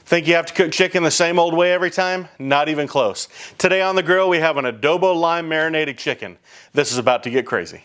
Think you have to cook chicken the same old way every time? Not even close. Today on the grill we have an adobo lime marinated chicken. This is about to get crazy.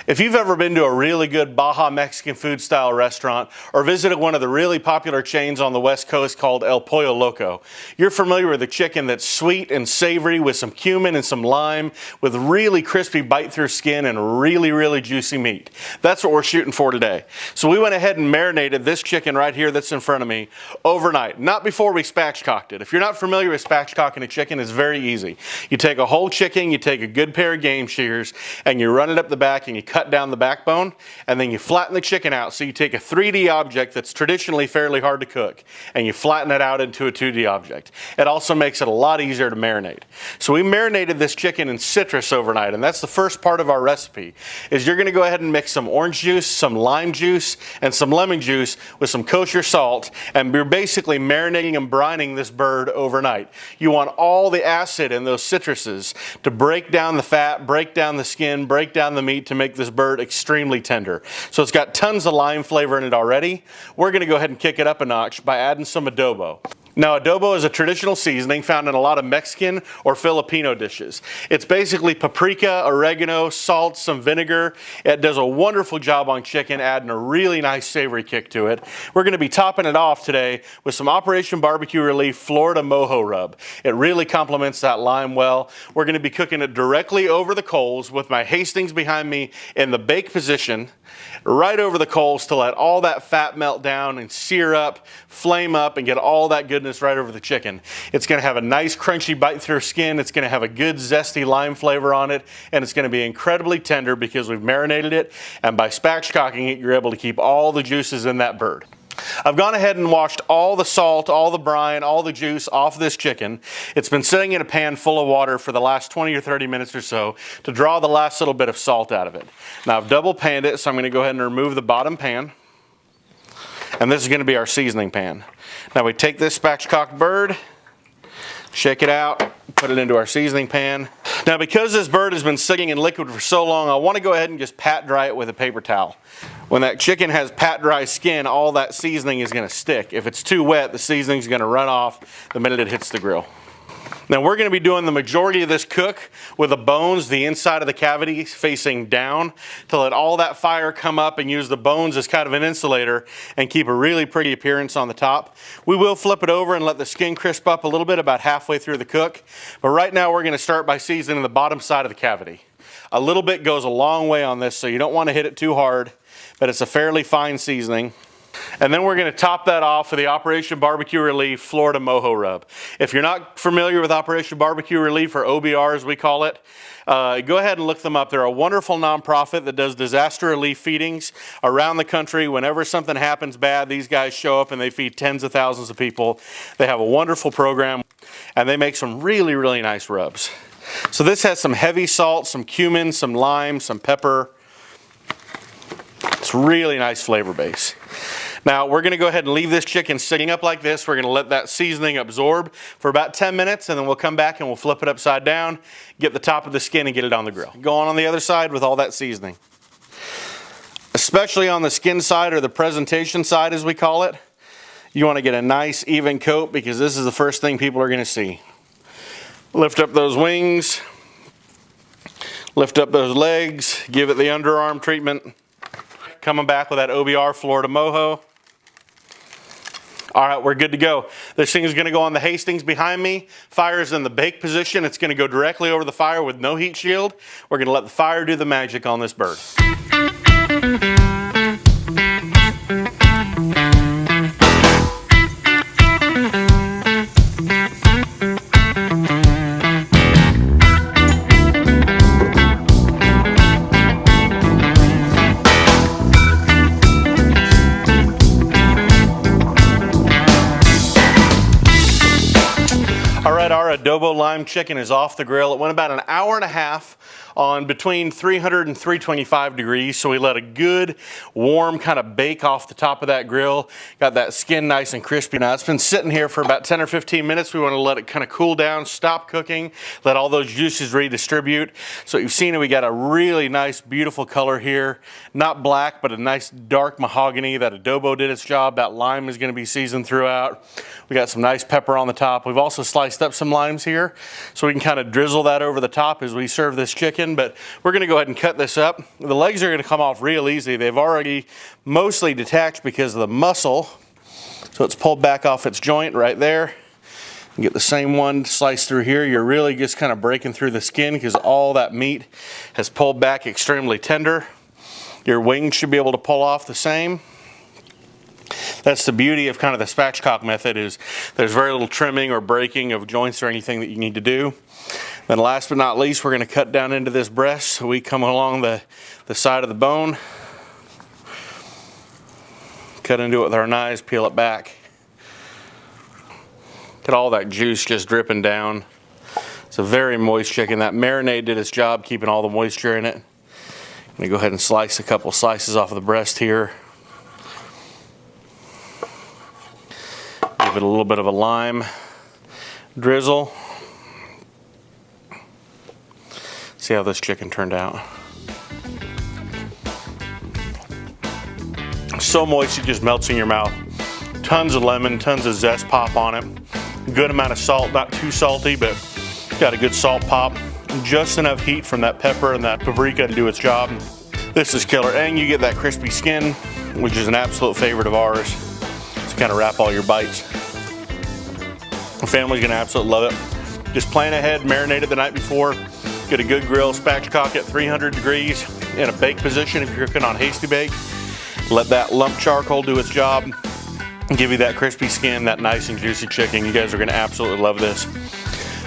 If you've ever been to a really good Baja Mexican food style restaurant or visited one of the really popular chains on the West Coast called El Pollo Loco, you're familiar with a chicken that's sweet and savory with some cumin and some lime with really crispy bite through skin and really juicy meat. That's what we're shooting for today. So we went ahead and marinated this chicken right here that's in front of me overnight, not before we spatchcocked it. If you're not familiar with spatchcocking a chicken, it's very easy. You take a whole chicken, you take a good pair of game shears, and you run it up the back and you cut down the backbone, and then you flatten the chicken out. So you take a 3D object that's traditionally fairly hard to cook and you flatten it out into a 2D object. It also makes it a lot easier to marinate. So we marinated this chicken in citrus overnight, and that's the first part of our recipe. Is you're going to go ahead and mix some orange juice, some lime juice, and some lemon juice with some kosher salt, and you're basically marinating and brining this bird overnight. You want all the acid in those citruses to break down the fat, break down the skin, break down the meat to make this bird extremely tender. So it's got tons of lime flavor in it already. We're going to go ahead and kick it up a notch by adding some adobo. Now, adobo is a traditional seasoning found in a lot of Mexican or Filipino dishes. It's basically paprika, oregano, salt, some vinegar. It does a wonderful job on chicken, adding a really nice savory kick to it. We're going to be topping it off today with some Operation Barbecue Relief Florida Mojo rub. It really complements that lime well. We're going to be cooking it directly over the coals with my Hastings behind me in the bake position, right over the coals to let all that fat melt down and sear up, flame up, and get all that goodness right over the chicken. It's going to have a nice crunchy bite through skin. It's going to have a good zesty lime flavor on it, and it's going to be incredibly tender because we've marinated it, and by spatchcocking it you're able to keep all the juices in that bird. I've gone ahead and washed all the salt, all the brine, all the juice off this chicken. It's been sitting in a pan full of water for the last 20 or 30 minutes or so to draw the last little bit of salt out of it. Now I've double panned it, so I'm going to go ahead and remove the bottom pan. And this is going to be our seasoning pan. Now we take this spatchcocked bird, shake it out, put it into our seasoning pan. Now because this bird has been sitting in liquid for so long, I want to go ahead and just pat dry it with a paper towel. When that chicken has pat dry skin, all that seasoning is going to stick. If it's too wet, the seasoning is going to run off the minute it hits the grill. Now we're going to be doing the majority of this cook with the bones, the inside of the cavity facing down, to let all that fire come up and use the bones as kind of an insulator and keep a really pretty appearance on the top. We will flip it over and let the skin crisp up a little bit about halfway through the cook, but right now we're going to start by seasoning the bottom side of the cavity. A little bit goes a long way on this, so you don't want to hit it too hard, but it's a fairly fine seasoning. And then we're going to top that off with the Operation Barbecue Relief Florida Mojo rub. If you're not familiar with Operation Barbecue Relief, or OBR as we call it, go ahead and look them up. They're a wonderful nonprofit that does disaster relief feedings around the country. Whenever something happens bad, these guys show up and they feed tens of thousands of people. They have a wonderful program, and they make some really nice rubs. So this has some heavy salt, some cumin, some lime, some pepper. It's really nice flavor base. Now we're going to go ahead and leave this chicken sitting up like this. We're going to let that seasoning absorb for about 10 minutes, and then we'll come back and we'll flip it upside down, get the top of the skin, and get it on the grill. Go on the other side with all that seasoning. Especially on the skin side, or the presentation side as we call it, you want to get a nice even coat, because this is the first thing people are going to see. Lift up those wings, lift up those legs, give it the underarm treatment. Coming back with that OBR Florida Mojo. All right, we're good to go. This thing is going to go on the Hastings behind me. Fire is in the bake position. It's going to go directly over the fire with no heat shield. We're going to let the fire do the magic on this bird. Our adobo lime chicken is off the grill. It went about an hour and a half on between 300 and 325 degrees. So we let a good warm kind of bake off the top of that grill. Got that skin nice and crispy. Now it's been sitting here for about 10 or 15 minutes. We want to let it kind of cool down, stop cooking, let all those juices redistribute. So you've seen it, we got a really nice, beautiful color here. Not black, but a nice dark mahogany. That adobo did its job. That lime is going to be seasoned throughout. We got some nice pepper on the top. We've also sliced up some limes here, so we can kind of drizzle that over the top as we serve this chicken. But we're going to go ahead and cut this up. The legs are going to come off real easy. They've already mostly detached because of the muscle. So it's pulled back off its joint right there. You get the same one sliced through here. You're really just kind of breaking through the skin because all that meat has pulled back extremely tender. Your wings should be able to pull off the same. That's the beauty of kind of the spatchcock method, is there's very little trimming or breaking of joints or anything that you need to do. Then last but not least, we're going to cut down into this breast. So we come along the side of the bone, cut into it with our knives, peel it back. Get all that juice just dripping down. It's a very moist chicken. That marinade did its job keeping all the moisture in it. I'm going to go ahead and slice a couple slices off of the breast here. Give it a little bit of a lime drizzle. See how this chicken turned out. So moist it just melts in your mouth. Tons of lemon, tons of zest pop on it. Good amount of salt, not too salty, but got a good salt pop. Just enough heat from that pepper and that paprika to do its job. This is killer, and you get that crispy skin, which is an absolute favorite of ours. To kind of wrap all your bites. The family's gonna absolutely love it. Just plan ahead, marinate it the night before. Get a good grill, spatchcock at 300 degrees in a bake position if you're cooking on Hasty Bake. Let that lump charcoal do its job and give you that crispy skin, that nice and juicy chicken. You guys are gonna absolutely love this.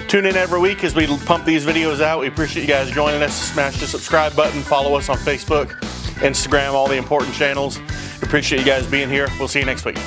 Tune in every week as we pump these videos out. We appreciate you guys joining us. Smash the subscribe button, follow us on Facebook, Instagram, all the important channels. We appreciate you guys being here. We'll see you next week.